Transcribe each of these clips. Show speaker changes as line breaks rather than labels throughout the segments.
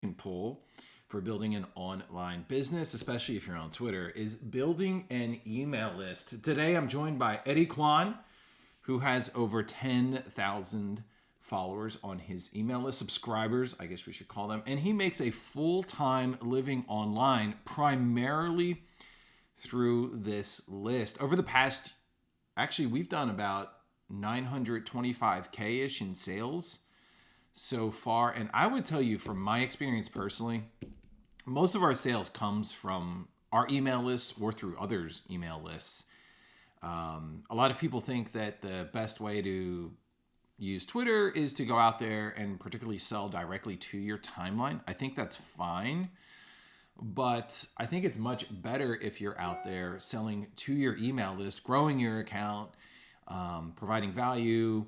can pull for building an online business, especially if you're on Twitter, is building an email list. Today, I'm joined by Eddie Quan, who has over 10,000 followers on his email list, subscribers, I guess we should call them. And he makes a full-time living online primarily through this list. Over the past, actually, we've done about 925K-ish in sales so far. And I would tell you from my experience personally, most of our sales comes from our email list or through others' email lists. A lot of people think that the best way to use Twitter is to go out there and particularly sell directly to your timeline. I think that's fine, but I think it's much better if you're out there selling to your email list, growing your account, providing value.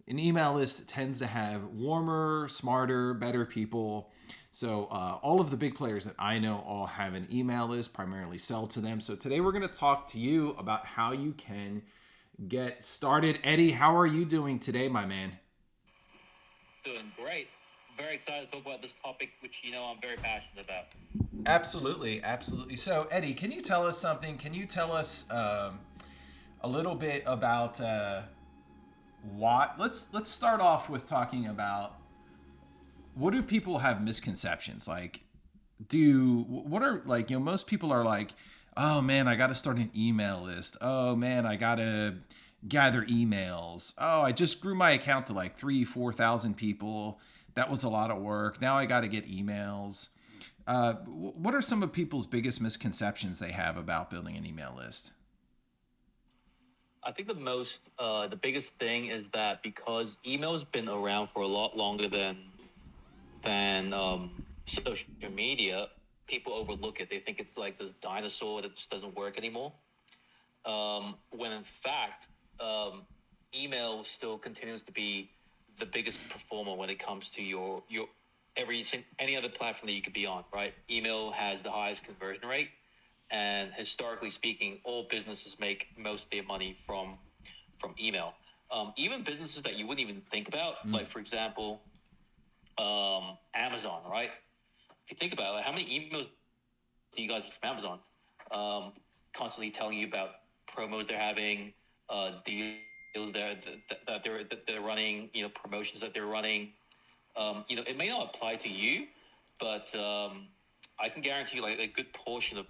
An email list tends to have warmer, smarter, better people. So all of the big players that I know all have an email list, primarily sell to them. So today we're going to talk to you about how you can get started. Eddie, how are you doing today, my man?
Doing great. Very excited to talk about this topic, which I'm very passionate about.
Absolutely, absolutely. So, Eddie, can you tell us something? Can you tell us a little bit about what? Let's start off with talking about what do people have misconceptions like? What are like most people are like, oh man, I got to start an email list. Oh man, I got to gather emails. Oh, I just grew my account to like 3,000, 4,000 people. That was a lot of work. Now I got to get emails. What are some of people's biggest misconceptions they have about building an email list?
I think the biggest thing is that because email's been around for a lot longer than social media, people overlook it. They think it's like this dinosaur that just doesn't work anymore. When in fact, email still continues to be the biggest performer when it comes to your any other platform that you could be on, right? Email has the highest conversion rate, and historically speaking, all businesses make most of their money from email. Even businesses that you wouldn't even think about,
Mm.
like for example, Amazon, right? If you think about it, like, how many emails do you guys get from Amazon? Um, Constantly telling you about promos they're having, deals that they're running, promotions that they're running. It may not apply to you, but I can guarantee you, like a good portion of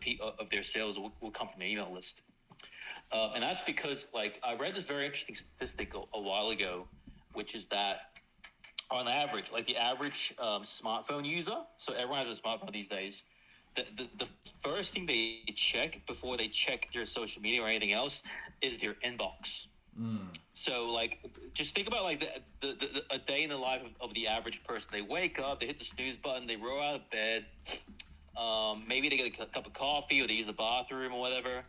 their sales will come from the email list. And that's because, like, I read this very interesting statistic a while ago, which is that on average, like the average smartphone user, so everyone has a smartphone these days. The first thing they check before they check their social media or anything else is their inbox.
Mm.
So, like, just think about like a day in the life of the average person. They wake up, they hit the snooze button, they roll out of bed. Maybe they get a cup of coffee or they use the bathroom or whatever.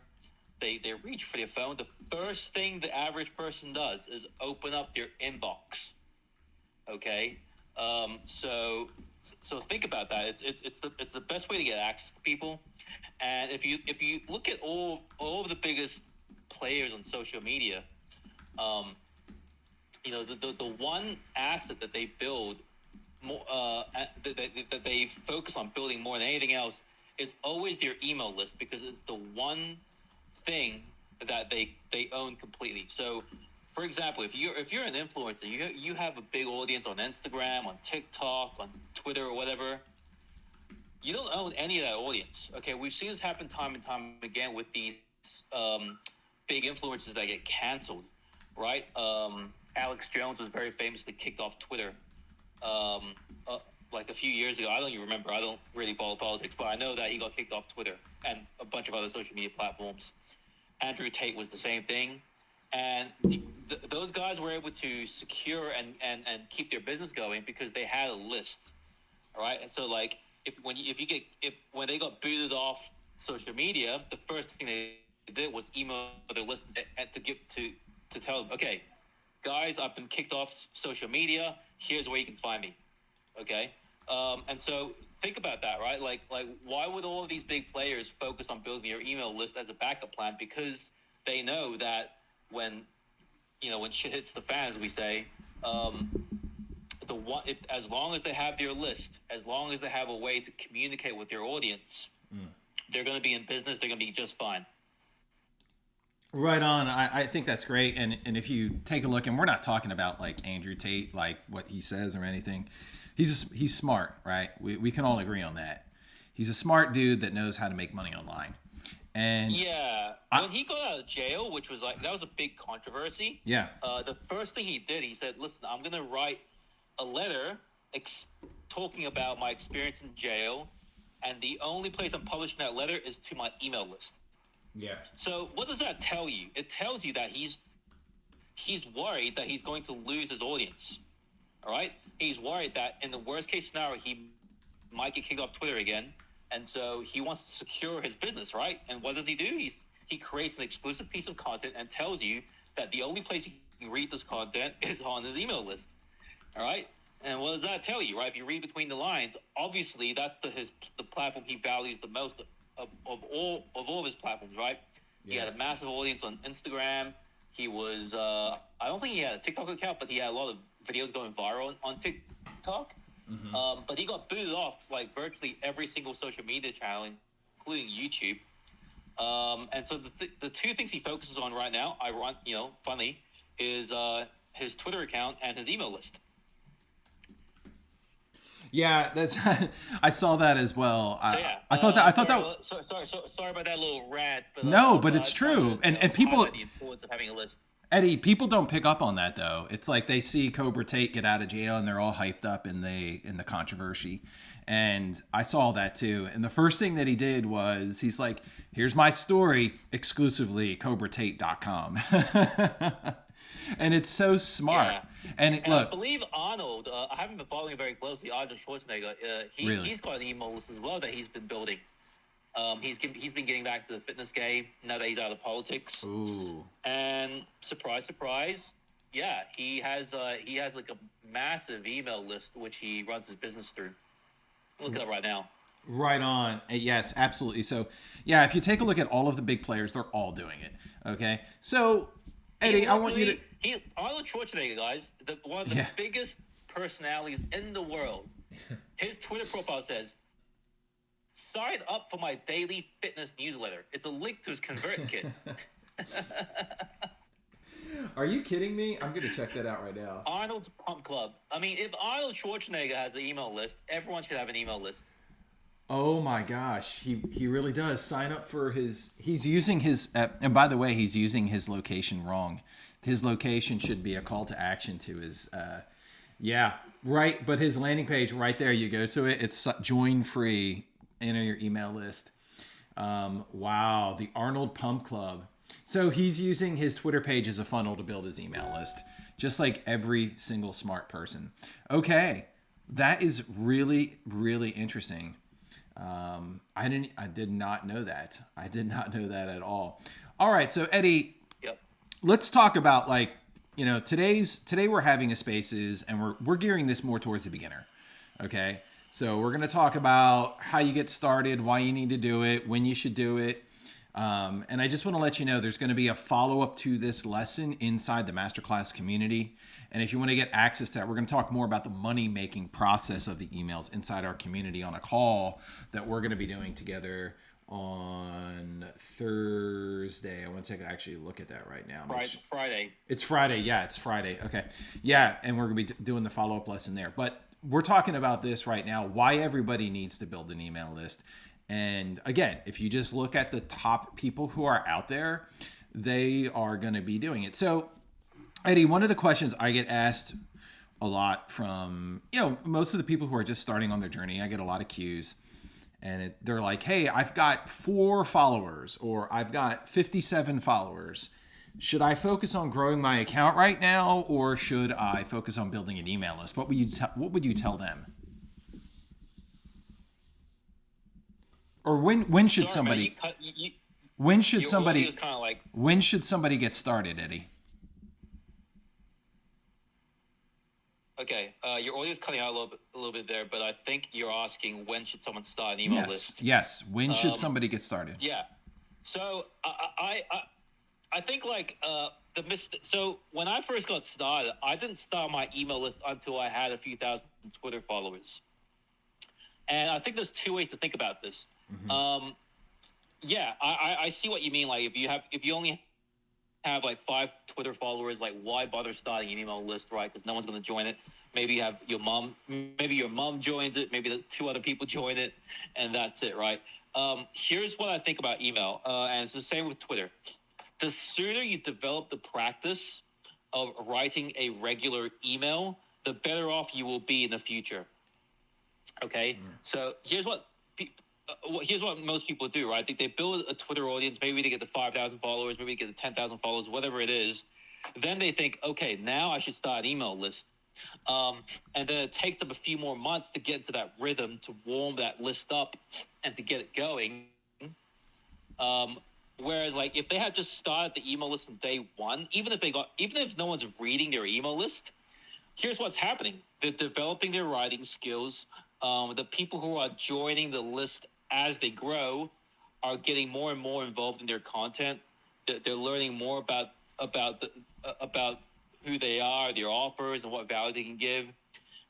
They reach for their phone. The first thing the average person does is open up their inbox. Okay, so think about that. It's the best way to get access to people. And if you look at all of the biggest players on social media, um, the one asset that they build more that they focus on building more than anything else is always their email list, because it's the one thing that they own completely. So, for example, if you're an influencer, you have a big audience on Instagram, on TikTok, on Twitter, or whatever. You don't own any of that audience. Okay, we've seen this happen time and time again with these big influencers that get canceled, right? Alex Jones was very famously kicked off Twitter um, uh, like a few years ago. I don't even remember. I don't really follow politics, but I know that he got kicked off Twitter and a bunch of other social media platforms. Andrew Tate was the same thing. And those guys were able to secure and keep their business going because they had a list, all right? And so, like, if when they got booted off social media, the first thing they did was email their list and to tell them, okay, guys, I've been kicked off social media. Here's where you can find me. Okay, and so think about that, right? Like why would all of these big players focus on building your email list as a backup plan? Because they know that when when shit hits the fan, as we say, um, the one, if as long as they have their list, as long as they have a way to communicate with their audience, they're going to be in business. They're going to be just fine.
Right on. I think that's great. And if you take a look, and we're not talking about like Andrew Tate, like what he says or anything. He's smart, right? We can all agree on that. He's a smart dude that knows how to make money online. And
yeah, when he got out of jail, which was like that was a big controversy.
Yeah.
The first thing he did, he said, "Listen, I'm going to write a letter talking about my experience in jail, and the only place I'm publishing that letter is to my email list."
Yeah.
So what does that tell you? It tells you that he's worried that he's going to lose his audience. All right? He's worried that in the worst case scenario, he might get kicked off Twitter again. And so he wants to secure his business, right? And what does he do? He creates an exclusive piece of content and tells you that the only place you can read this content is on his email list. All right? And what does that tell you, right? If you read between the lines, obviously that's the platform he values the most of all of his platforms, right? Yes. He had a massive audience on Instagram. He was, I don't think he had a TikTok account, but he had a lot of videos going viral on TikTok. Mm-hmm. But he got booted off like virtually every single social media channel, including YouTube. And so the two things he focuses on right now, funny, is his Twitter account and his email list.
Yeah, that's. I saw that as well. I thought that.
Sorry about that little rant. But,
no, but it's true, and people.
The importance of having a list.
Eddie, people don't pick up on that though. It's like they see Cobra Tate get out of jail and they're all hyped up in the controversy. And I saw that too. And the first thing that he did was he's like, "Here's my story exclusively CobraTate.com." And it's so smart.
Yeah.
And look,
I believe Arnold. I haven't been following very closely. Arnold Schwarzenegger. He's got an email list as well that he's been building. He's been getting back to the fitness game now that he's out of politics.
Ooh.
And surprise, surprise, yeah, he has like a massive email list which he runs his business through. Look it up right now.
Right on. Yes, absolutely. So, yeah, if you take a look at all of the big players, they're all doing it. Okay, so Eddie, I want you to.
Arnold Schwarzenegger, guys, one of the biggest personalities in the world. His Twitter profile says, "Sign up for my daily fitness newsletter." It's a link to his Convert Kit.
Are you kidding me? I'm going to check that out right now.
Arnold's Pump Club. I mean, if Arnold Schwarzenegger has an email list, everyone should have an email list.
Oh my gosh, he really does. Sign up for his. He's using his. And by the way, he's using his location wrong. His location should be a call to action to his. Yeah, right. But his landing page right there, you go to it. It's join free. Enter your email list. Wow, the Arnold Pump Club. So he's using his Twitter page as a funnel to build his email list, just like every single smart person. Okay, that is really, really interesting. I did not know that. I did not know that at all. All right, so Eddie, let's talk about today we're having a spaces and we're gearing this more towards the beginner. Okay. So we're going to talk about how you get started, why you need to do it, when you should do it. And I just want to let you know there's going to be a follow-up to this lesson inside the masterclass community. And if you want to get access to that, we're going to talk more about the money-making process of the emails inside our community on a call that we're going to be doing together on Thursday. I want to actually look at that right now.
Friday.
It's Friday. Yeah, it's Friday. Okay. Yeah, and we're going to be doing the follow-up lesson there. But we're talking about this right now, why everybody needs to build an email list. And again, if you just look at the top people who are out there, they are going to be doing it. So, Eddie, one of the questions I get asked a lot from, most of the people who are just starting on their journey, I get a lot of cues. And they're like, "Hey, I've got 4 followers or I've got 57 followers. Should I focus on growing my account right now or should I focus on building an email list?" What would you tell them? Or when should somebody when should somebody get started, Eddie?
Okay, your audio's cutting out a little bit there, but I think you're asking when should someone start an email list?
Yes. When should somebody get started?
Yeah. So I think like so when I first got started, I didn't start my email list until I had a few thousand Twitter followers. And I think there's two ways to think about this.
Mm-hmm.
Yeah, I see what you mean. Like if you only have like 5 Twitter followers, like why bother starting an email list, right? Because no one's going to join it. Maybe you have maybe your mom joins it, maybe the 2 other people join it, and that's it, right? Here's what I think about email, and it's the same with Twitter. The sooner you develop the practice of writing a regular email, the better off you will be in the future. Okay, so here's what most people do, right? They build a Twitter audience. Maybe they get to 5,000 followers, maybe they get to 10,000 followers, whatever it is. Then they think, okay, now I should start an email list. And then it takes them a few more months to get into that rhythm, to warm that list up, and to get it going. Um, Whereas, like, if they had just started the email list on day one, even if no one's reading their email list, here's what's happening: they're developing their writing skills. The people who are joining the list as they grow are getting more and more involved in their content. They're learning more about who they are, their offers, and what value they can give.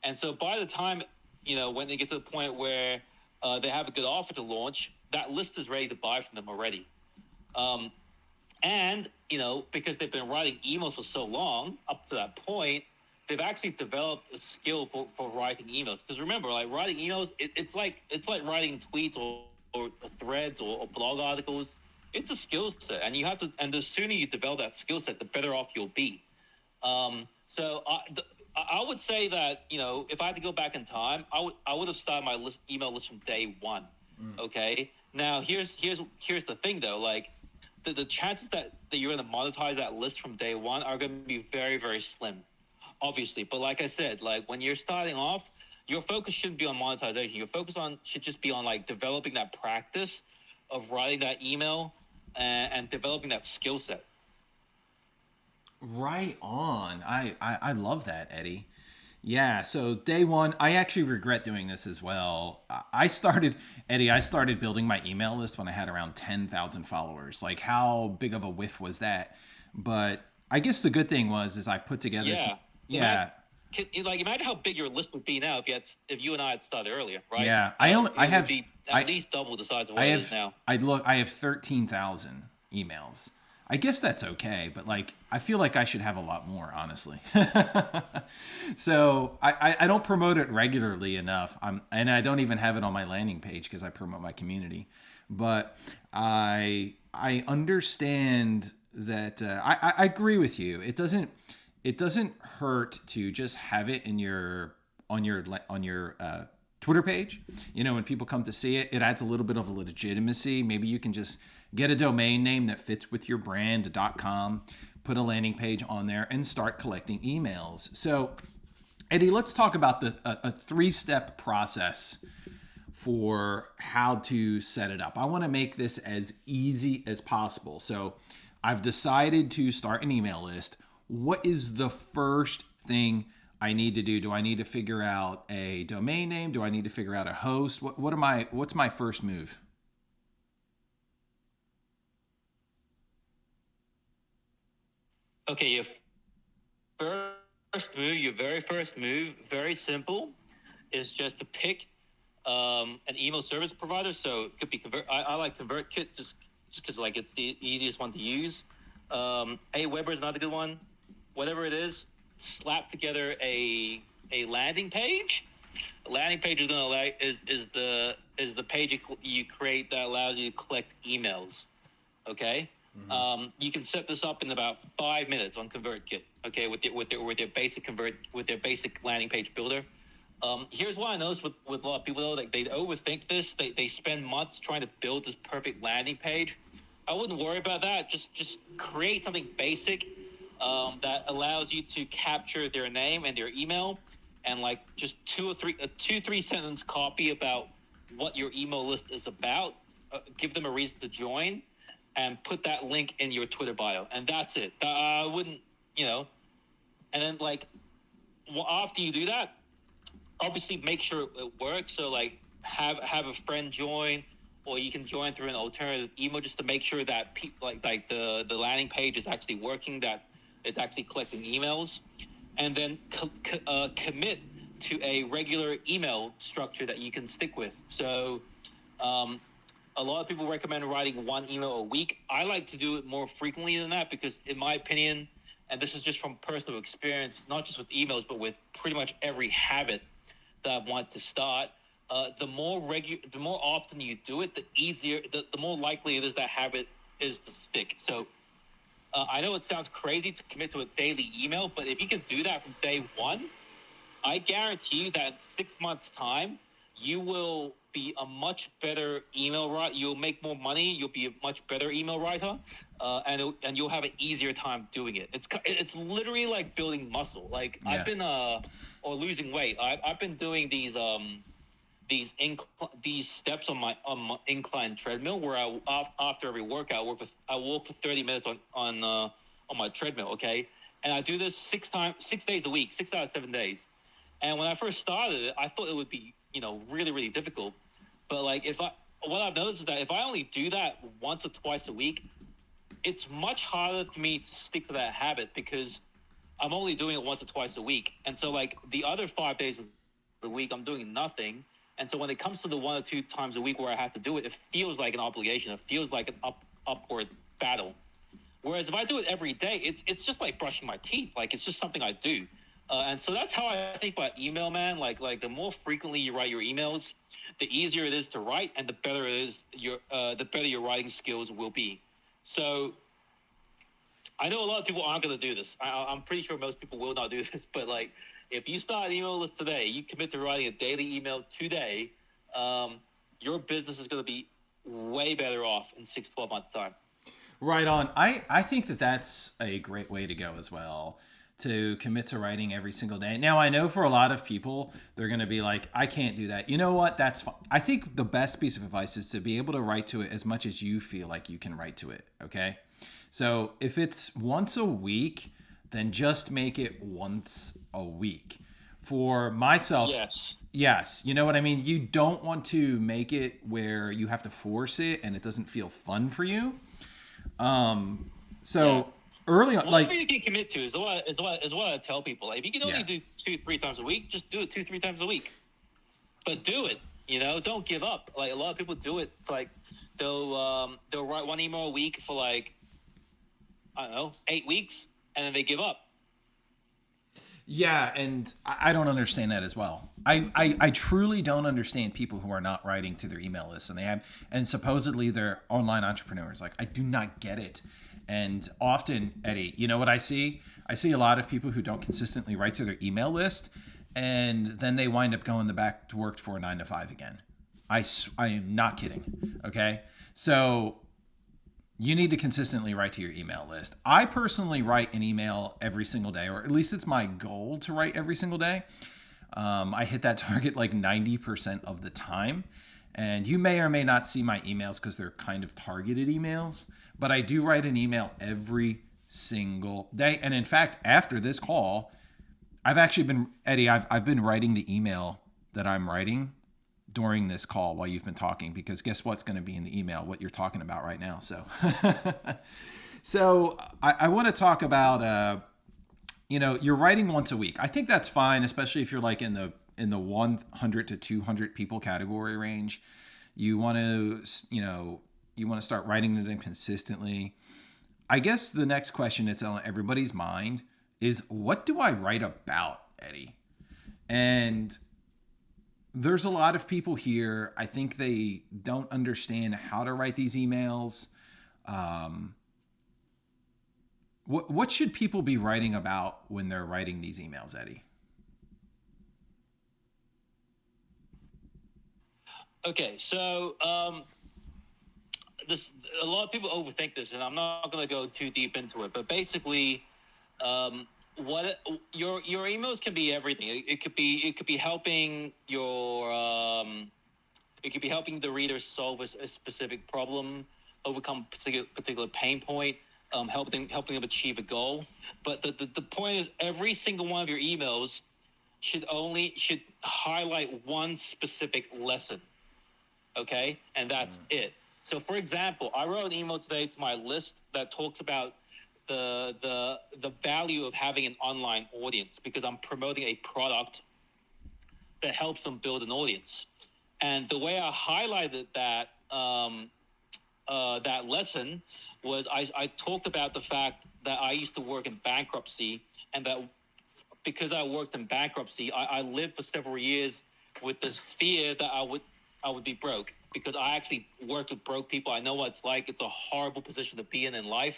And so by the time when they get to the point where they have a good offer to launch, that list is ready to buy from them already. Um, and because they've been writing emails for so long, up to that point, they've actually developed a skill for writing emails. Because remember, like writing emails, it's like writing tweets or threads or blog articles. It's a skill set, and you have to. And the sooner you develop that skill set, the better off you'll be. So I would say that if I had to go back in time, I would have started my email list from day one. Okay. Now here's the thing though, like the chances that you're going to monetize that list from day one are going to be very, very slim, obviously. But like I said, like when you're starting off, your focus shouldn't be on monetization. Your focus should just be on like developing that practice of writing that email and developing that skill set.
Right on. I love that, Eddie. Yeah, so day one, I actually regret doing this as well. I started, Eddie, I started building my email list when I had around 10,000 followers. Like, how big of a whiff was that? But I guess the good thing is I put together some,
Yeah.
yeah,
Imagine how big your list would be now if you and I had started earlier, right?
yeah. I
It would
have,
be at
I,
least double the size of
I
what it is
have,
now.
I have 13,000 emails. I guess that's okay, but like I feel like I should have a lot more, honestly. So I don't promote it regularly enough. And I don't even have it on my landing page because I promote my community. But I understand that I agree with you. It doesn't hurt to just have it in your on your Twitter page. When people come to see it, it adds a little bit of a legitimacy. Maybe you can just get a domain name that fits with your brand, .com, put a landing page on there, and start collecting emails. So, Eddie, let's talk about a 3-step process for how to set it up. I want to make this as easy as possible. So, I've decided to start an email list. What is the first thing I need to do? Do I need to figure out a domain name? Do I need to figure out a host? What's my first move?
Okay, your very first move, very simple, is just to pick an email service provider. So it could be I like ConvertKit just because like it's the easiest one to use. Aweber is another good one. Whatever it is, slap together a landing page. A landing page is going to allow is the page you create that allows you to collect emails. Okay. You can set this up in about 5 minutes on ConvertKit. Okay, with their basic landing page builder. Here's what I noticed with a lot of people though, like they overthink this. They spend months trying to build this perfect landing page. I wouldn't worry about that. Just create something basic that allows you to capture their name and their email, and like just a 2-3 sentence copy about what your email list is about. Give them a reason to join, and put that link in your Twitter bio, and that's it. I wouldn't, and then like after you do that, obviously make sure it works. So like have a friend join, or you can join through an alternative email just to make sure that like the landing page is actually working, that it's actually collecting emails, and then commit to a regular email structure that you can stick with. So um, a lot of people recommend writing one email a week. I like to do it more frequently than that because, in my opinion, and this is just from personal experience, not just with emails, but with pretty much every habit that I want to start. The more often you do it, the easier, the more likely it is that habit is to stick. So I know it sounds crazy to commit to a daily email, but if you can do that from day one, I guarantee you that in 6 months' time, you will be a much better email writer. You'll make more money. You'll be a much better email writer, and you'll have an easier time doing it. It's literally like building muscle. Like
Yeah.
I've been or losing weight. I've been doing these steps on my incline treadmill where after every workout I walk for 30 minutes on my treadmill. Okay, and I do this 6 days a week, 6 out of 7 days. And when I first started it, I thought it would be, really, really difficult. But like what I've noticed is that if I only do that once or twice a week, it's much harder for me to stick to that habit because I'm only doing it once or twice a week. And so like the other 5 days of the week, I'm doing nothing. And so when it comes to the 1 or 2 times a week where I have to do it, it feels like an obligation. It feels like an upward battle. Whereas if I do it every day, it's just like brushing my teeth. Like it's just something I do. And so that's how I think about email, man. Like the more frequently you write your emails, the easier it is to write, and the better it is the better your writing skills will be. So I know a lot of people aren't going to do this. I'm pretty sure most people will not do this. But like, if you start an email list today, you commit to writing a daily email today, your business is going to be way better off in 6 to 12 months time.
Right on. I think that that's a great way to go as well, to commit to writing every single day. Now, I know for a lot of people, they're going to be like, I can't do that. You know what? That's fine. I think the best piece of advice is to be able to write to it as much as you feel like you can write to it. Okay. So if it's once a week, then just make it once a week. For myself,
Yes.
yes, you know what I mean? You don't want to make it where you have to force it and it doesn't feel fun for you. So
Yeah.
early on,
Whatever
like,
you can commit to is what I tell people. Like, if you can only
yeah,
do 2, 3 times a week, just do it 2, 3 times a week. But do it. Don't give up. Like a lot of people do it. Like they'll write one email a week for like, I don't know, 8 weeks, and then they give up.
yeah, and I don't understand that as well. I truly don't understand people who are not writing to their email lists and supposedly they're online entrepreneurs. Like I do not get it. And often, Eddie, you know what I see? I see a lot of people who don't consistently write to their email list, and then they wind up going back to work for a 9 to 5 again. I am not kidding. Okay, so you need to consistently write to your email list. I personally write an email every single day, or at least it's my goal to write every single day. I hit that target like 90% of the time. And you may or may not see my emails because they're kind of targeted emails, but I do write an email every single day. And in fact, after this call, I've actually been, Eddie, I've been writing the email that I'm writing during this call while you've been talking, because guess what's going to be in the email? What you're talking about right now. So, so I want to talk about, you're writing once a week. I think that's fine, especially if you're like in the 100 to 200 people category range. You want to, you want to start writing to them consistently. I guess the next question that's on everybody's mind is, what do I write about, Eddie? And there's a lot of people here. I think they don't understand how to write these emails. What should people be writing about when they're writing these emails, Eddie?
Okay, so this a lot of people overthink this, and I'm not going to go too deep into it. But basically, what your emails can be everything. It could be helping it could be helping the reader solve a specific problem, overcome particular pain point, helping them achieve a goal. But the point is, every single one of your emails should highlight one specific lesson. Okay, and that's it. So, for example, I wrote an email today to my list that talks about the value of having an online audience because I'm promoting a product that helps them build an audience. And the way I highlighted that lesson was I talked about the fact that I used to work in bankruptcy, and that because I worked in bankruptcy, I lived for several years with this fear that I would be broke because I actually worked with broke people. I know what it's like. It's a horrible position to be in life,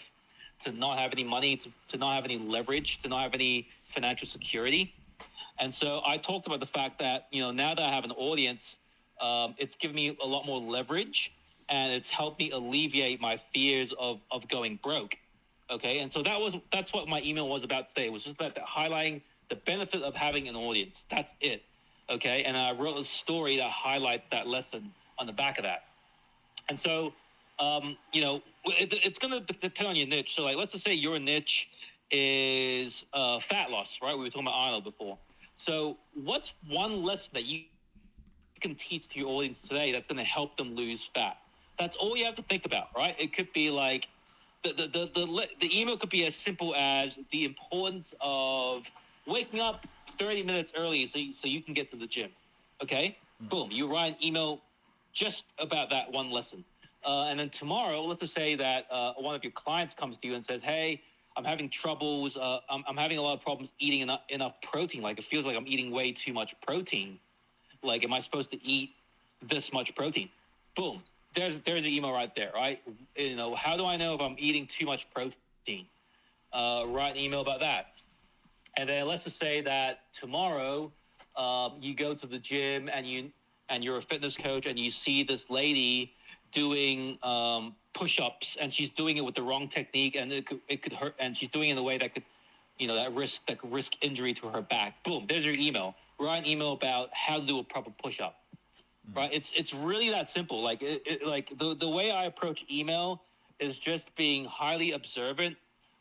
to not have any money, to not have any leverage, to not have any financial security. And so I talked about the fact that, now that I have an audience, it's given me a lot more leverage, and it's helped me alleviate my fears of going broke. Okay. And so that's what my email was about today. It was just about highlighting the benefit of having an audience. That's it. Okay. And I wrote a story that highlights that lesson on the back of that. And so, it's going to depend on your niche. So, like, let's just say your niche is fat loss, right? We were talking about Arnold before. So, what's one lesson that you can teach to your audience today that's going to help them lose fat? That's all you have to think about, right? It could be like the email could be as simple as the importance of waking up 30 minutes early so you can get to the gym. Okay? Boom. You write an email just about that one lesson. And then tomorrow, let's just say that one of your clients comes to you and says, hey, I'm having troubles. I'm having a lot of problems eating enough protein. Like, it feels like I'm eating way too much protein. Like, am I supposed to eat this much protein? Boom. There's an email right there, right? How do I know if I'm eating too much protein? Write an email about that. And then let's just say that tomorrow you go to the gym and you're a fitness coach and you see this lady doing push-ups, and she's doing it with the wrong technique, and it could hurt, and she's doing it in a way that could that could risk injury to her back. Boom, there's your email. Write an email about how to do a proper push-up. Right? It's really that simple. Like the way I approach email is just being highly observant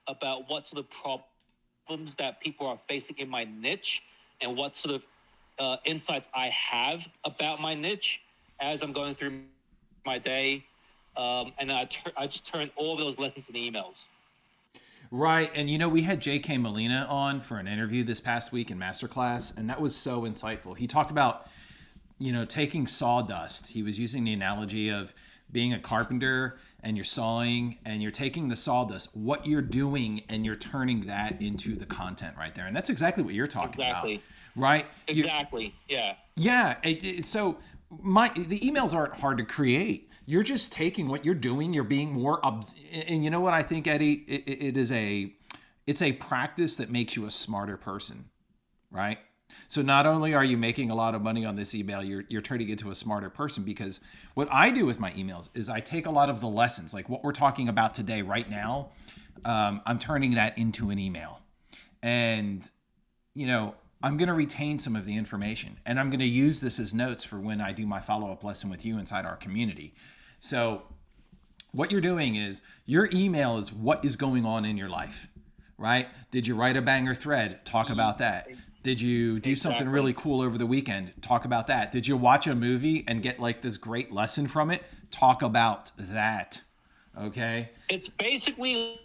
about what sort of problems that people are facing in my niche, and what sort of insights I have about my niche as I'm going through my day, and then I just turn all of those lessons into emails.
Right. And we had J.K. Molina on for an interview this past week in Masterclass, and that was so insightful. He talked about, taking sawdust. He was using the analogy of being a carpenter, and you're sawing and you're taking the sawdust, what you're doing, and you're turning that into the content right there. And that's exactly what you're talking about. Right?
Exactly. Yeah.
Yeah. So the emails aren't hard to create. You're just taking what you're doing. You're being more, and you know what I think, Eddie? It's a practice that makes you a smarter person, right? So not only are you making a lot of money on this email, you're turning into a smarter person, because what I do with my emails is I take a lot of the lessons, like what we're talking about today, right now. I'm turning that into an email, and I'm going to retain some of the information, and I'm going to use this as notes for when I do my follow-up lesson with you inside our community. So what you're doing is your email is what is going on in your life, right? Did you write a banger thread? Talk about that. Did you do something really cool over the weekend? Talk about that. Did you watch a movie and get like this great lesson from it? Talk about that. Okay?
It's basically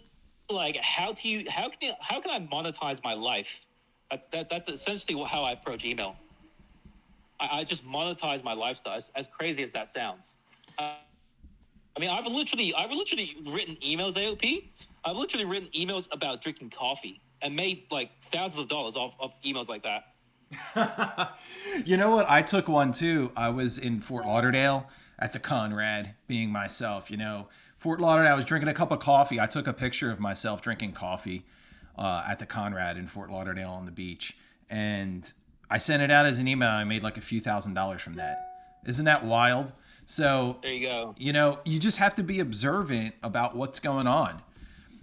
like how can I monetize my life? That's essentially how I approach email. I just monetize my lifestyle, as crazy as that sounds. I've literally written emails, AOP. I've literally written emails about drinking coffee and made like thousands of dollars off of emails like that.
You know what? I took one too. I was in Fort Lauderdale at the Conrad, being myself. Fort Lauderdale, I was drinking a cup of coffee. I took a picture of myself drinking coffee at the Conrad in Fort Lauderdale on the beach, and I sent it out as an email. I made like a few $1,000s from that. Isn't that wild? So
there you go.
You just have to be observant about what's going on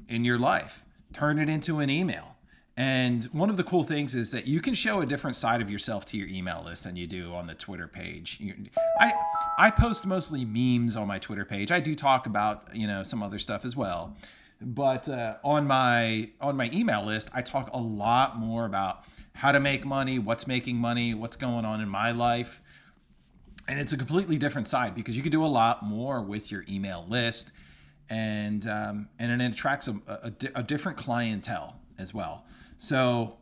in your life. Turn it into an email. And one of the cool things is that you can show a different side of yourself to your email list than you do on the Twitter page. I post mostly memes on my Twitter page. I do talk about, some other stuff as well. But on my email list, I talk a lot more about how to make money, what's making money, what's going on in my life. And it's a completely different side because you can do a lot more with your email list, and it attracts a different clientele as well. So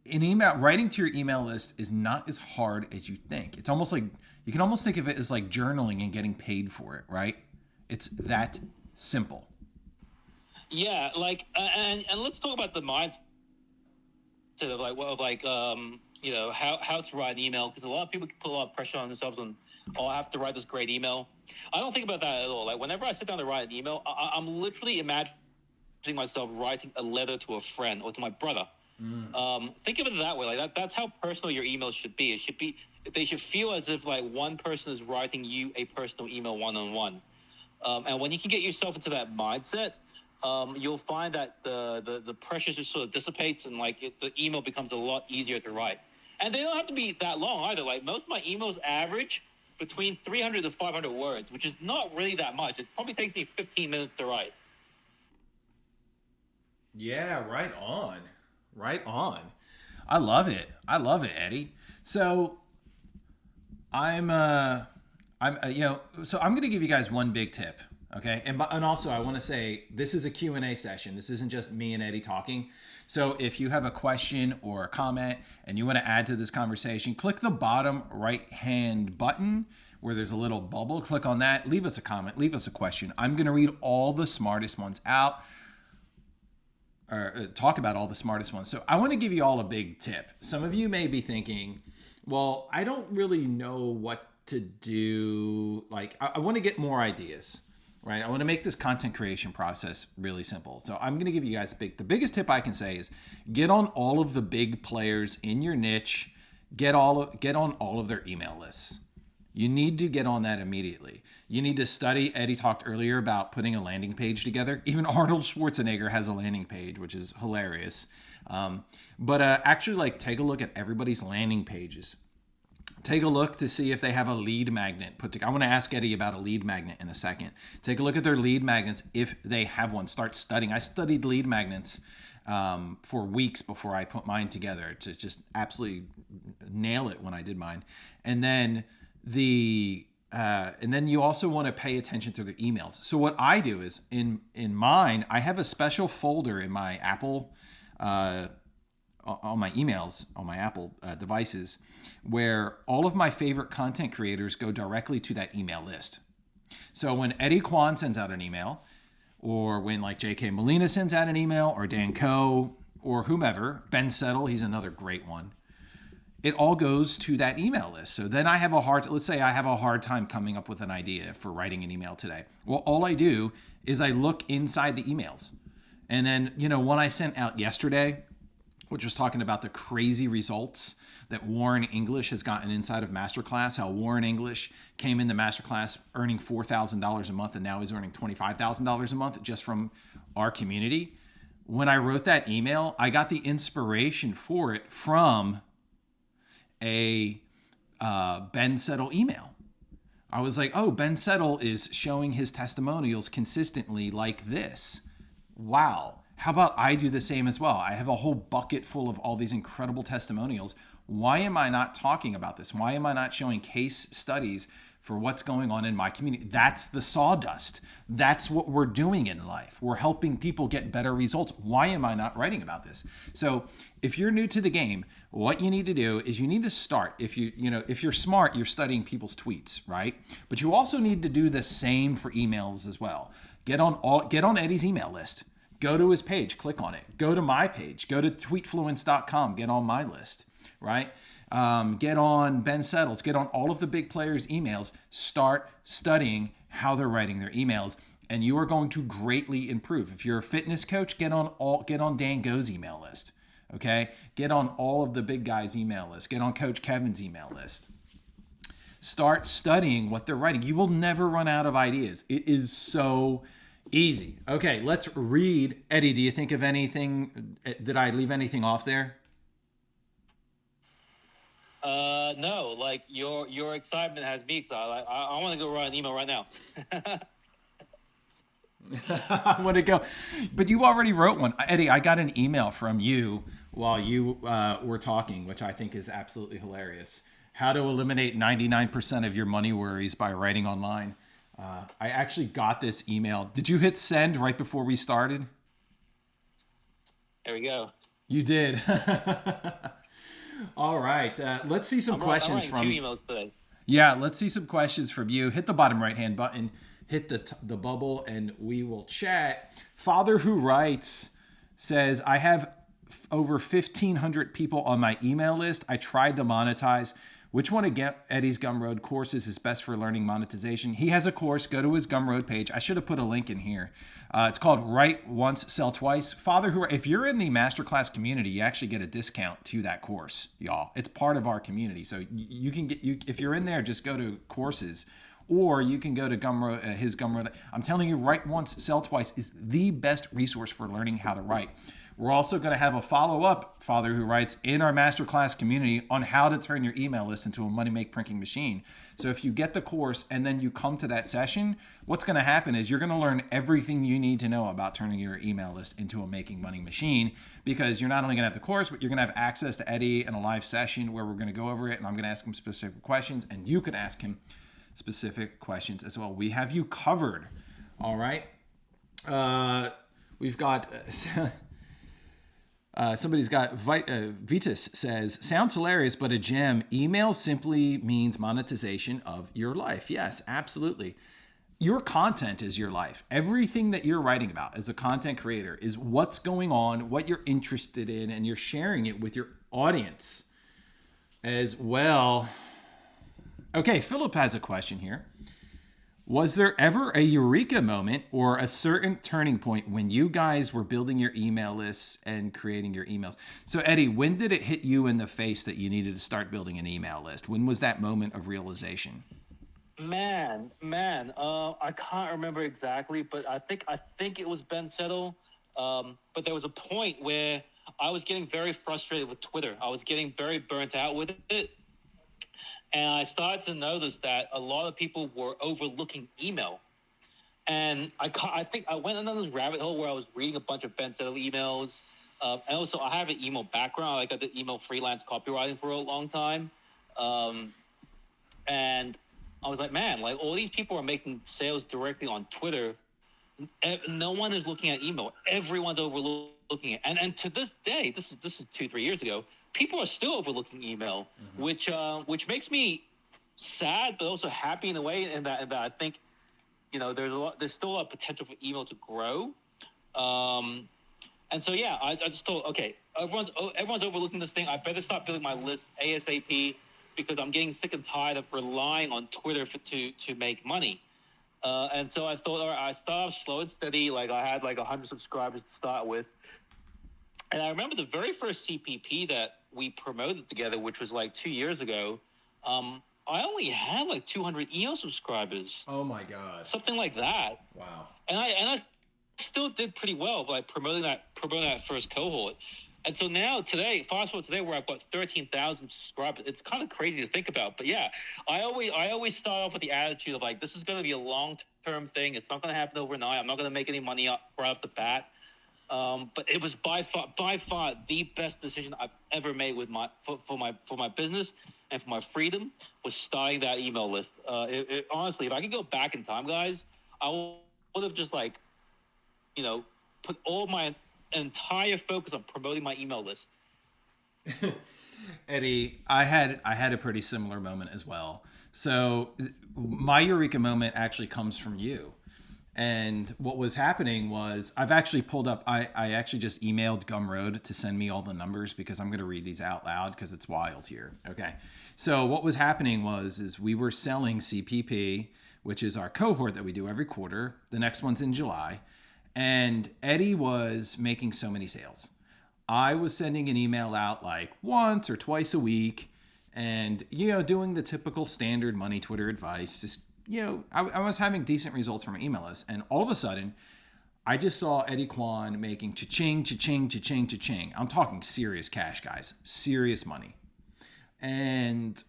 in email, writing to your email list is not as hard as you think. It's almost like you can almost think of it as like journaling and getting paid for it, right? It's that simple.
Yeah, like, and let's talk about the mindset of like, well, of like, how to write an email, because a lot of people put a lot of pressure on themselves on, oh, I have to write this great email. I don't think about that at all. Like, whenever I sit down to write an email, I'm literally imagining myself writing a letter to a friend or to my brother. Think of it that way. Like that's how personal your emails should be. It should be, they should feel as if like one person is writing you a personal email one-on-one. And when you can get yourself into that mindset, you'll find that the pressure just sort of dissipates, and like the email becomes a lot easier to write. And they don't have to be that long either. Like most of my emails average between 300 to 500 words, which is not really that much. It probably takes me 15 minutes to write.
Yeah, right on. Right on. I love it. I love it, Eddie. So so I'm going to give you guys one big tip, okay? And also I want to say this is a Q&A session. This isn't just me and Eddie talking. So if you have a question or a comment and you want to add to this conversation, click the bottom right-hand button where there's a little bubble. Click on that. Leave us a comment. Leave us a question. I'm going to read all the smartest ones out, or talk about all the smartest ones. So I want to give you all a big tip. Some of you may be thinking, well, I don't really know what to do. Like, I want to get more ideas, right? I want to make this content creation process really simple. So I'm going to give you guys the biggest tip I can say is get on all of the big players in your niche. Get on all of their email lists. You need to get on that immediately. You need to study. Eddie talked earlier about putting a landing page together. Even Arnold Schwarzenegger has a landing page, which is hilarious. But actually, like, take a look at everybody's landing pages. Take a look to see if they have a lead magnet put together. I want to ask Eddie about a lead magnet in a second. Take a look at their lead magnets if they have one. Start studying. I studied lead magnets for weeks before I put mine together to just absolutely nail it when I did mine. And then you also want to pay attention to the emails. So what I do is in mine, I have a special folder in my Apple, on my emails, on my Apple devices, where all of my favorite content creators go directly to that email list. So when Eddie Quan sends out an email, or when like J.K. Molina sends out an email, or Dan Coe, or whomever, Ben Settle, he's another great one. It all goes to that email list. So then I have let's say I have a hard time coming up with an idea for writing an email today. Well, all I do is I look inside the emails. And then, one I sent out yesterday, which was talking about the crazy results that Warren English has gotten inside of Masterclass, how Warren English came into Masterclass earning $4,000 a month, and now he's earning $25,000 a month just from our community. When I wrote that email, I got the inspiration for it from a Ben Settle email. I was like, oh, Ben Settle is showing his testimonials consistently like this. Wow. How about I do the same as well? I have a whole bucket full of all these incredible testimonials. Why am I not talking about this? Why am I not showing case studies for what's going on in my community? That's the sawdust. That's what we're doing in life. We're helping people get better results. Why am I not writing about this? So if you're new to the game, what you need to do is you need to start. If you're smart, you're studying people's tweets, right? But you also need to do the same for emails as well. Get on Eddie's email list. Go to his page, click on it. Go to my page. Go to tweetfluence.com. Get on my list, right? Get on Ben Settles. Get on all of the big players' emails. Start studying how they're writing their emails, and you are going to greatly improve. If you're a fitness coach, get on Dan Go's email list. Okay? Get on all of the big guys' email list. Get on Coach Kevin's email list. Start studying what they're writing. You will never run out of ideas. It is so easy. Okay, let's read. Eddie, do you think of anything? Did I leave anything off there?
No, like your excitement has me excited. I want to go write an email right now.
I want to go, but you already wrote one. Eddie, I got an email from you while you were talking, which I think is absolutely hilarious. How to eliminate 99% of your money worries by writing online. I actually got this email. Did you hit send right before we started?
There we go.
You did. All right. Let's see some questions
I'm
from.
writing 2 emails today.
Yeah, let's see some questions from you. Hit the bottom right hand button, hit the bubble, and we will chat. Father Who Writes says, I have over 1,500 people on my email list. I tried to monetize. Which one of Eddie's Gumroad courses is best for learning monetization? He has a course. Go to his Gumroad page. I should have put a link in here. It's called Write Once, Sell Twice. Father Who, if you're in the masterclass community, you actually get a discount to that course, y'all. It's part of our community. So you can get, if you're in there, just go to courses, or you can go to Gumroad, his Gumroad. I'm telling you, Write Once, Sell Twice is the best resource for learning how to write. We're also going to have a follow-up, Father Who Writes, in our masterclass community on how to turn your email list into a money-make printing machine. So if you get the course and then you come to that session, what's going to happen is you're going to learn everything you need to know about turning your email list into a making money machine, because you're not only going to have the course, but you're going to have access to Eddie in a live session where we're going to go over it, and I'm going to ask him specific questions, and you can ask him specific questions as well. We have you covered. All right. We've got... somebody's got Vitus says, sounds hilarious, but a gem. Email simply means monetization of your life. Yes, absolutely. Your content is your life. Everything that you're writing about as a content creator is what's going on, what you're interested in, and you're sharing it with your audience as well. Okay, Philip has a question here. Was there ever a eureka moment or a certain turning point when you guys were building your email lists and creating your emails? So, Eddie, when did it hit you in the face that you needed to start building an email list? When was that moment of realization?
Man, I can't remember exactly, but I think it was Ben Settle. But there was a point where I was getting very frustrated with Twitter. I was getting very burnt out with it. And I started to notice that a lot of people were overlooking email. And I think I went into this rabbit hole where I was reading a bunch of Ben Settle emails. And also, I have an email background. Like, I did email freelance copywriting for a long time. And I was like, man, like, all these people are making sales directly on Twitter. No one is looking at email. Everyone's overlooking it. And to this day, this is 2-3 years ago, people are still overlooking email, which makes me sad, but also happy in a way. And that I think, there's still a lot of potential for email to grow. And so yeah, I just thought, okay, everyone's overlooking this thing. I better start building my list ASAP, because I'm getting sick and tired of relying on Twitter to make money. And so I thought, all right, I start off slow and steady. Like, I had like 100 subscribers to start with. And I remember the very first CPP that we promoted together, which was like 2 years ago. I only had like 200 email subscribers.
Oh my God.
Something like that.
Wow.
And I still did pretty well by promoting that first cohort. And so now fast forward today, where I've got 13,000 subscribers. It's kind of crazy to think about, but yeah, I always start off with the attitude of like, this is going to be a long-term thing. It's not going to happen overnight. I'm not going to make any money right off the bat. But it was by far the best decision I've ever made with for my business and for my freedom, was starting that email list. Honestly, if I could go back in time, guys, I would have just put all my entire focus on promoting my email list.
Eddie, I had a pretty similar moment as well. So my eureka moment actually comes from you. And what was happening was, I've actually pulled up, I actually just emailed Gumroad to send me all the numbers, because I'm going to read these out loud because it's wild here. Okay. So what was happening is we were selling CPP, which is our cohort that we do every quarter. The next one's in July. And Eddie was making so many sales. I was sending an email out like once or twice a week, and, doing the typical standard money Twitter advice. Just, I was having decent results from my email list. And all of a sudden, I just saw Eddie Quan making cha-ching, cha-ching, cha-ching, cha-ching. I'm talking serious cash, guys. Serious money. And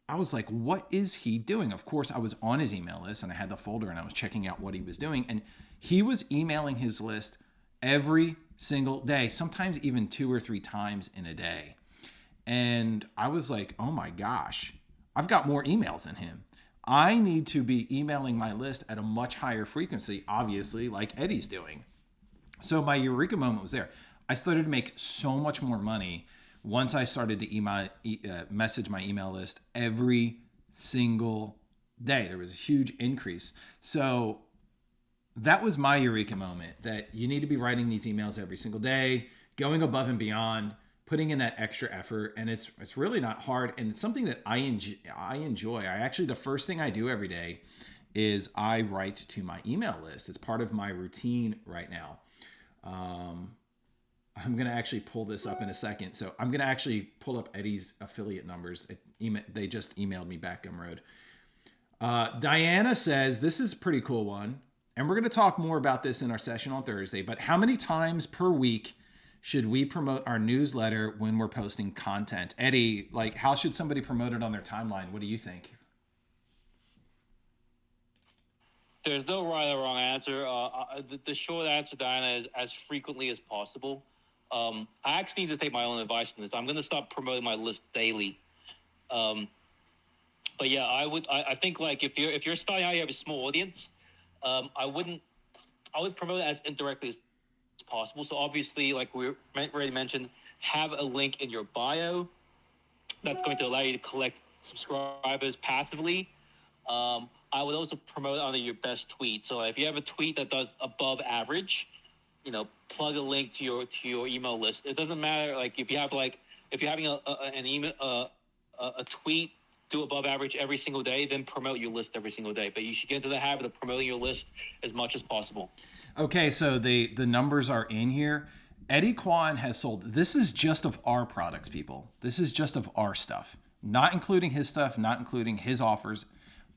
I was like, what is he doing? Of course, I was on his email list, and I had the folder, and I was checking out what he was doing. And he was emailing his list every single day, sometimes even 2 or 3 times in a day. And I was like, oh my gosh, I've got more emails than him. I need to be emailing my list at a much higher frequency, obviously, like Eddie's doing. So my eureka moment was there. I started to make so much more money once I started to message my email list every single day. There was a huge increase. So that was my eureka moment, that you need to be writing these emails every single day, going above and beyond, putting in that extra effort. And it's really not hard. And it's something that I enjoy. I actually, the first thing I do every day is I write to my email list. It's part of my routine right now. I'm going to actually pull this up in a second. So I'm going to actually pull up Eddie's affiliate numbers. They just emailed me back, Gumroad. Diana says, this is a pretty cool one. And we're going to talk more about this in our session on Thursday. But how many times per week should we promote our newsletter when we're posting content? Eddie, like, how should somebody promote it on their timeline? What do you think?
There's no right or wrong answer. The short answer, Diana, is as frequently as possible. I actually need to take my own advice on this. I'm going to start promoting my list daily. But yeah, I think, like, if you're starting out, you have a small audience. I would promote it as indirectly as possible. So obviously, like we already mentioned, have a link in your bio that's going to allow you to collect subscribers passively. I would also promote under your best tweet. So if you have a tweet that does above average, plug a link to your email list. It doesn't matter, like, if you're having an email a tweet do above average every single day, then promote your list every single day. But you should get into the habit of promoting your list as much as possible.
Okay, so the numbers are in here. Eddie Quan has sold, this is just of our products, people. This is just of our stuff, not including his stuff, not including his offers,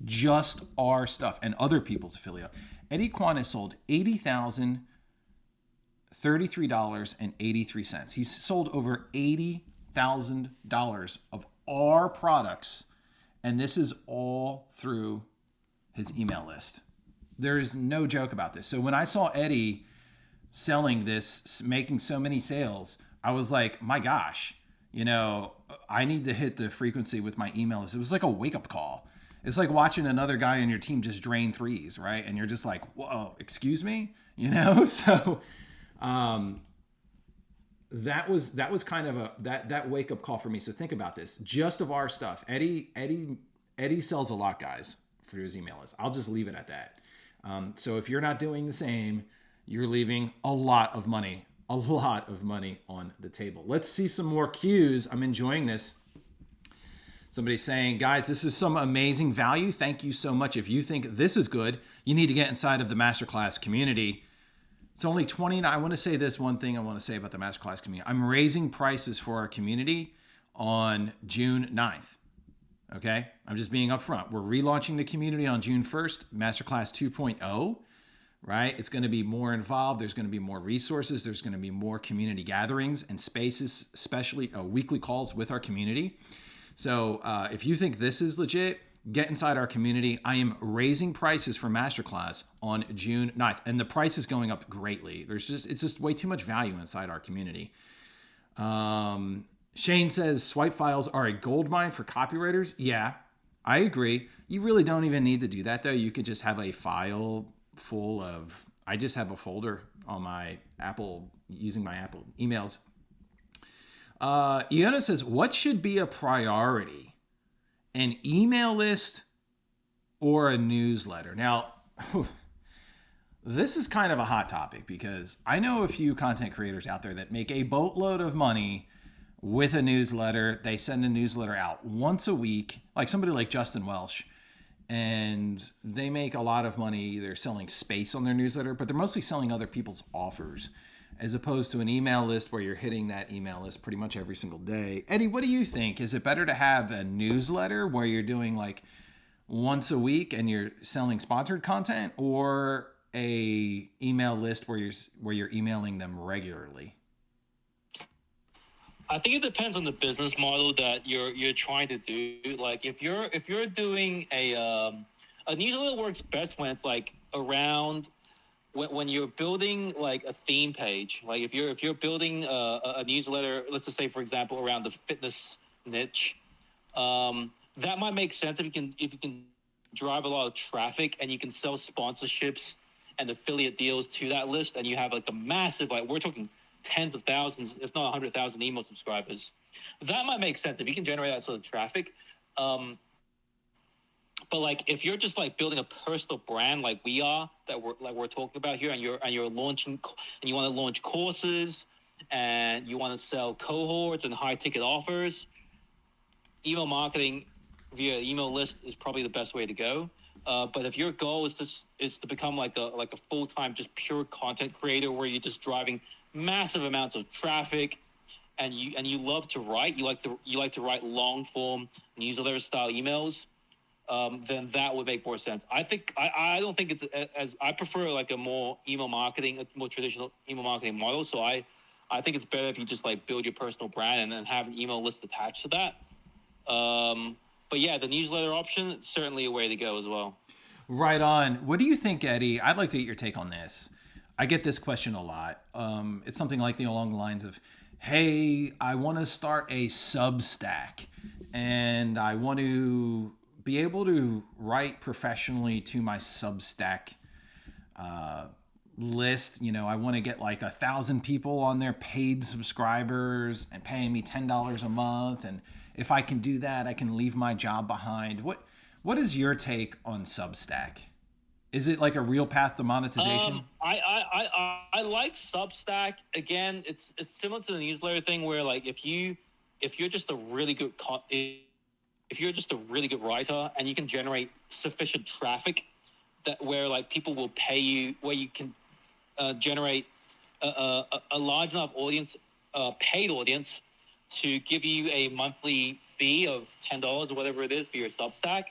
just our stuff and other people's affiliate. Eddie Quan has sold $80,033.83. He's sold over $80,000 of our products, and this is all through his email list. There is no joke about this. So when I saw Eddie selling this, making so many sales, I was like, my gosh, I need to hit the frequency with my email list. It was like a wake-up call. It's like watching another guy on your team just drain threes, right? And you're just like, whoa, excuse me? So that was kind of that wake-up call for me. So think about this. Just of our stuff. Eddie sells a lot, guys, through his email list. I'll just leave it at that. So if you're not doing the same, you're leaving a lot of money on the table. Let's see some more cues. I'm enjoying this. Somebody's saying, guys, this is some amazing value. Thank you so much. If you think this is good, you need to get inside of the masterclass community. It's only $29. I want to say this one thing I want to say about the masterclass community. I'm raising prices for our community on June 9th. Okay? I'm just being upfront. We're relaunching the community on June 1st, Masterclass 2.0, right? It's going to be more involved. There's going to be more resources. There's going to be more community gatherings and spaces, especially weekly calls with our community. So if you think this is legit, get inside our community. I am raising prices for Masterclass on June 9th, and the price is going up greatly. It's just way too much value inside our community. Shane says swipe files are a gold mine for copywriters. Yeah, I agree. You really don't even need to do that, though. You could just have a file full of, I just have a folder on my Apple, using my Apple emails. Iona says, what should be a priority? An email list or a newsletter? Now, this is kind of a hot topic because I know a few content creators out there that make a boatload of money with a newsletter. They send a newsletter out once a week, like somebody like Justin Welsh, and they make a lot of money. They're selling space on their newsletter, but they're mostly selling other people's offers, as opposed to an email list where you're hitting that email list pretty much every single day. Eddie, what do you think? Is it better to have a newsletter where you're doing like once a week and you're selling sponsored content, or a email list where you're emailing them regularly?
I think it depends on the business model that you're trying to do. Like if you're doing a newsletter works best when it's like around when you're building like a theme page. Like if you're building a newsletter, let's just say for example around the fitness niche, that might make sense if you can drive a lot of traffic and you can sell sponsorships and affiliate deals to that list, and you have like a massive, like we're talking tens of thousands, if not 100,000 email subscribers. That might make sense if you can generate that sort of traffic. Um, but like if you're just like building a personal brand like we are, that we're talking about here, and you're launching and you want to launch courses and you want to sell cohorts and high ticket offers, email marketing via email list is probably the best way to go. But if your goal is to become like a full time just pure content creator where you're just driving massive amounts of traffic, and you love to write, you like to write long form newsletter style emails, then that would make more sense. I don't think it's as I prefer like a more email marketing, a more traditional email marketing model. So I think it's better if you just like build your personal brand and then have an email list attached to that. But yeah, the newsletter option is certainly a way to go as well.
Right on. What do you think, Eddie? I'd like to get your take on this. I get this question a lot. It's something like along the lines of, "Hey, I want to start a Substack, and I want to be able to write professionally to my Substack list. I want to get like 1,000 people on their paid subscribers and paying me $10 a month. And if I can do that, I can leave my job behind." What is your take on Substack? Is it like a real path to monetization?
I like Substack. Again, it's similar to the newsletter thing where like if you're just a really good if you're just a really good writer and you can generate sufficient traffic that where like people will pay you, where you can generate a large enough audience, paid audience, to give you a monthly fee of $10 or whatever it is for your Substack.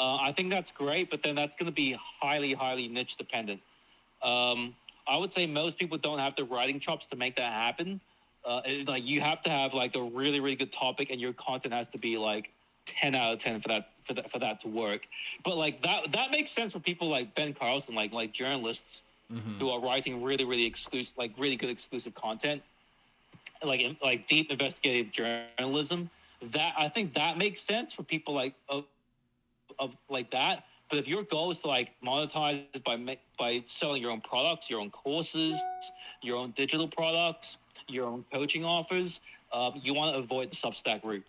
I think that's great, but then that's going to be highly, highly niche dependent. I would say most people don't have the writing chops to make that happen. Like you have to have like a really, really good topic, and your content has to be like 10 out of 10 for that to work. But like that makes sense for people like Ben Carlson, like journalists who are writing really, really exclusive, like really good exclusive content, like deep investigative journalism. That I think that makes sense for people of like that. But if your goal is to like monetize by selling your own products, your own courses, your own digital products, your own coaching offers, you want to avoid the Substack route.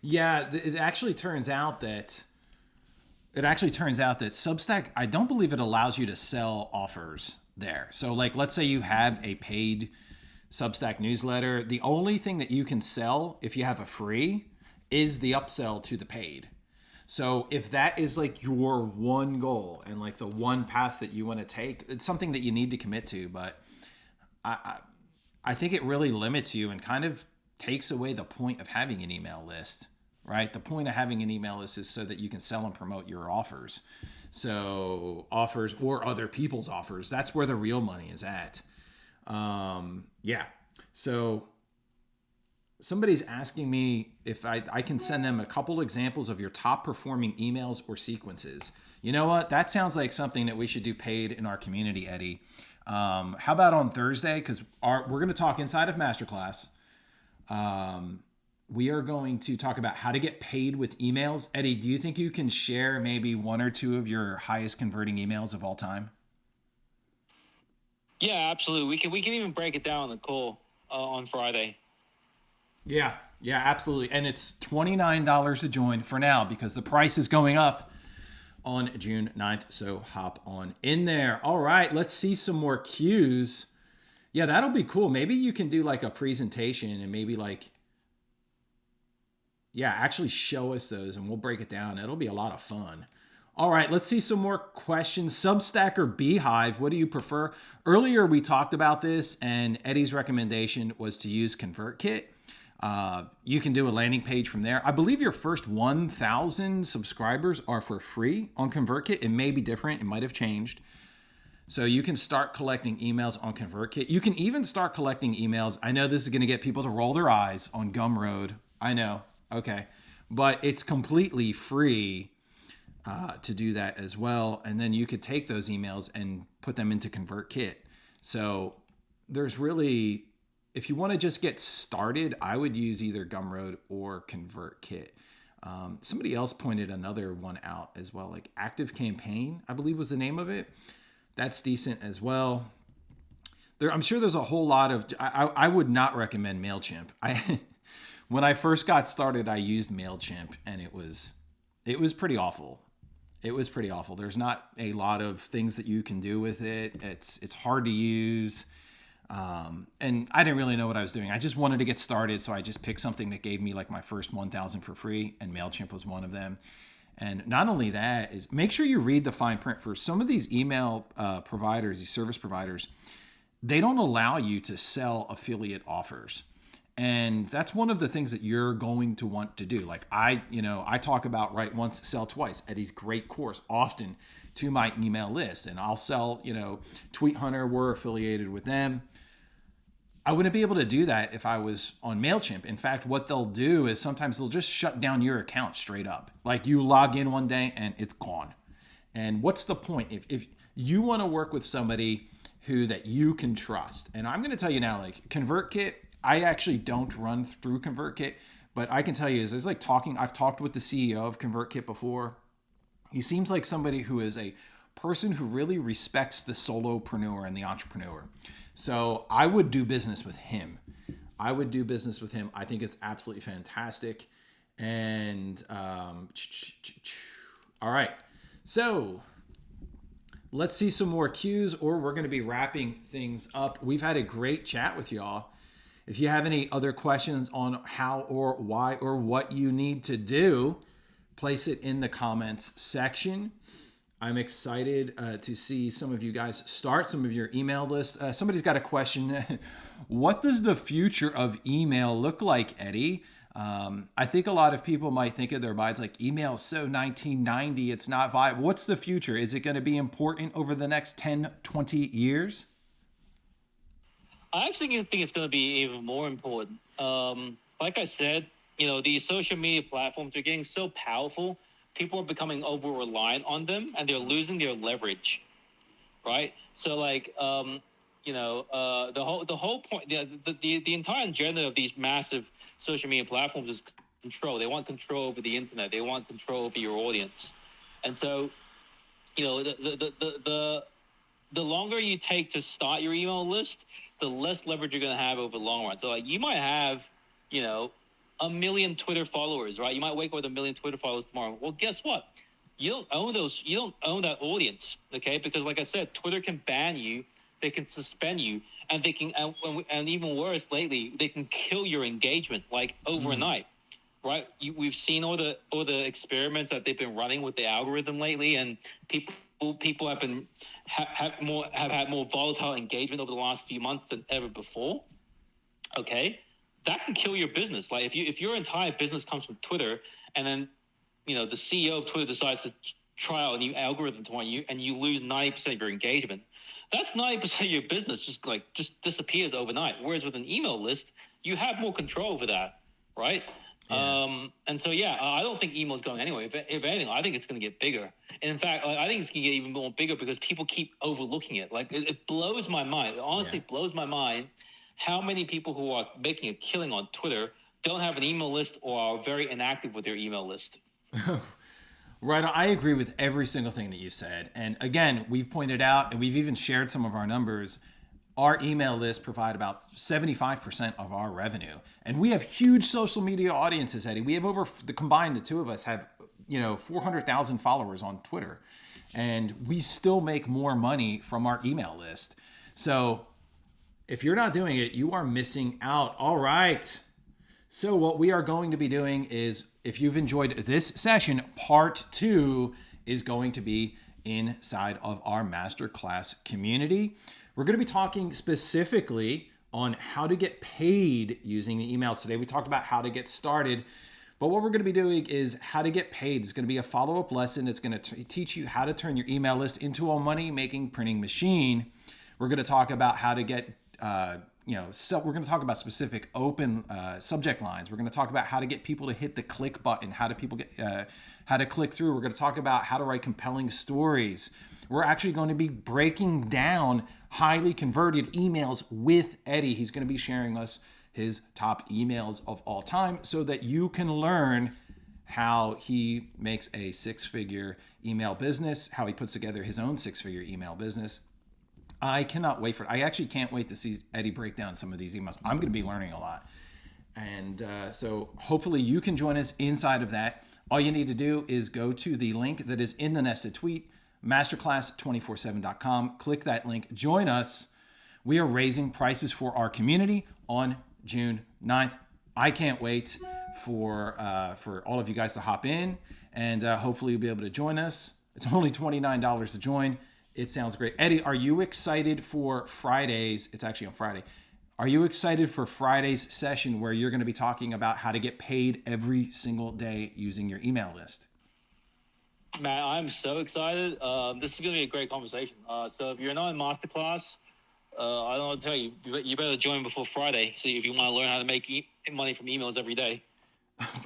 Yeah, it actually turns out that Substack, I don't believe it allows you to sell offers there. So like let's say you have a paid Substack newsletter, the only thing that you can sell if you have a free is the upsell to the paid. So if that is like your one goal and like the one path that you want to take, it's something that you need to commit to. But I I think it really limits you and kind of takes away the point of having an email list, right? The point of having an email list is so that you can sell and promote your offers. So offers or other people's offers, that's where the real money is at. Yeah. So somebody's asking me if I can send them a couple examples of your top performing emails or sequences. You know what? That sounds like something that we should do paid in our community, Eddie. How about on Thursday? Because we're going to talk inside of Masterclass. We are going to talk about how to get paid with emails. Eddie, do you think you can share maybe one or two of your highest converting emails of all time?
Yeah, absolutely. We can even break it down on the call on Friday.
Yeah, absolutely. And it's $29 to join for now because the price is going up on June 9th. So hop on in there. All right, let's see some more cues. Yeah, that'll be cool. Maybe you can do like a presentation and maybe like, yeah, actually show us those and we'll break it down. It'll be a lot of fun. All right, let's see some more questions. Substack or Beehive, what do you prefer? Earlier we talked about this and Eddie's recommendation was to use ConvertKit. You can do a landing page from there. I believe your first 1,000 subscribers are for free on ConvertKit. It may be different. It might have changed. So you can start collecting emails on ConvertKit. You can even start collecting emails. I know this is going to get people to roll their eyes on Gumroad. I know. Okay. But it's completely free to do that as well. And then you could take those emails and put them into ConvertKit. So there's really, if you want to just get started, I would use either Gumroad or ConvertKit. Somebody else pointed another one out as well, like Active Campaign, I believe was the name of it. That's decent as well. I'm sure there's a whole lot of. I would not recommend Mailchimp. When I first got started, I used Mailchimp, and it was pretty awful. It was pretty awful. There's not a lot of things that you can do with it. It's hard to use. And I didn't really know what I was doing. I just wanted to get started, so I just picked something that gave me like my first 1,000 for free, and Mailchimp was one of them. And not only that, is make sure you read the fine print. For some of these email providers, these service providers, they don't allow you to sell affiliate offers. And that's one of the things that you're going to want to do. Like I talk about write once, sell twice. Eddie's great course often to my email list, and I'll sell, Tweet Hunter, we're affiliated with them. I wouldn't be able to do that if I was on MailChimp. In fact, what they'll do is sometimes they'll just shut down your account straight up. Like you log in one day and it's gone. And what's the point? If you want to work with somebody that you can trust. And I'm going to tell you now, like ConvertKit, I actually don't run through ConvertKit, but I can tell you is there's like I've talked with the CEO of ConvertKit before. He seems like somebody who is a person who really respects the solopreneur and the entrepreneur. So I would do business with him. I think it's absolutely fantastic. And all right. So let's see some more cues, or we're going to be wrapping things up. We've had a great chat with y'all. If you have any other questions on how or why or what you need to do, place it in the comments section. I'm excited to see some of you guys start some of your email lists. Somebody's got a question. What does the future of email look like, Eddie? I think a lot of people might think in their minds like email is so 1990, it's not viable. What's the future? Is it going to be important over the next 10, 20 years?
I actually think it's going to be even more important. Like I said, these social media platforms are getting so powerful. People are becoming over reliant on them, and they're losing their leverage, right? So, like, the whole point, the entire agenda of these massive social media platforms is control. They want control over the internet. They want control over your audience, and so, the longer you take to start your email list, the less leverage you're going to have over the long run. So, like, you might have, 1 million Twitter followers, right? You might wake up with 1 million Twitter followers tomorrow. Well, guess what? You don't own those. You don't own that audience, okay? Because, like I said, Twitter can ban you, they can suspend you, and they can, and even worse, lately, they can kill your engagement like overnight, right? We've seen all the experiments that they've been running with the algorithm lately, and people have been have had more volatile engagement over the last few months than ever before. Okay. That can kill your business. Like if your entire business comes from Twitter, and then the CEO of Twitter decides to try out a new algorithm tomorrow, and you lose 90% of your engagement, that's 90% of your business just disappears overnight. Whereas with an email list, you have more control over that, right? Yeah. And so I don't think email is going anywhere. If anything, I think it's going to get bigger. And in fact, I think it's going to get even more bigger because people keep overlooking it. Like it blows my mind. It honestly blows my mind how many people who are making a killing on Twitter don't have an email list or are very inactive with their email list.
Right. I agree with every single thing that you said. And again, we've pointed out, and we've even shared some of our numbers, our email lists provide about 75% of our revenue. And we have huge social media audiences, Eddie. We have the two of us have, 400,000 followers on Twitter. And we still make more money from our email list. So if you're not doing it, you are missing out. All right. So what we are going to be doing is, if you've enjoyed this session, part 2 is going to be inside of our masterclass community. We're going to be talking specifically on how to get paid using the emails today. We talked about how to get started, but what we're going to be doing is how to get paid. It's going to be a follow-up lesson. It's going to teach you how to turn your email list into a money-making printing machine. We're going to talk about how to get so we're going to talk about specific open subject lines. We're going to talk about how to get people to hit the click button, how to click through. We're going to talk about how to write compelling stories. We're actually going to be breaking down highly converted emails with Eddie. He's going to be sharing us his top emails of all time so that you can learn how he makes a 6-figure email business, how he puts together his own 6-figure email business. I cannot wait for it. I actually can't wait to see Eddie break down some of these emails. I'm going to be learning a lot. And so hopefully you can join us inside of that. All you need to do is go to the link that is in the nested tweet, masterclass247.com. Click that link. Join us. We are raising prices for our community on June 9th. I can't wait for all of you guys to hop in, and hopefully you'll be able to join us. It's only $29 to join. It sounds great. Eddie, are you excited for Fridays? It's actually on Friday. Are you excited for Friday's session where you're going to be talking about how to get paid every single day using your email list?
Man, I'm so excited. This is going to be a great conversation. So if you're not in masterclass, I don't know what to tell you. You better join before Friday. So if you want to learn how to make money from emails every day.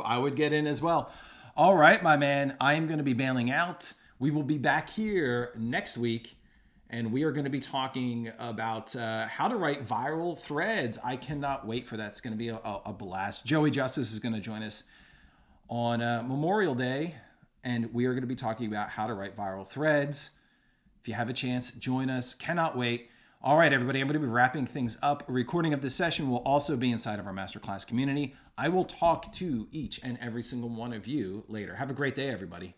I would get in as well. All right, my man. I am going to be bailing out. We will be back here next week, and we are going to be talking about how to write viral threads. I cannot wait for that. It's going to be a blast. Joey Justice is going to join us on Memorial Day, and we are going to be talking about how to write viral threads. If you have a chance, join us. Cannot wait. All right, everybody, I'm going to be wrapping things up. A recording of this session will also be inside of our masterclass community. I will talk to each and every single one of you later. Have a great day, everybody.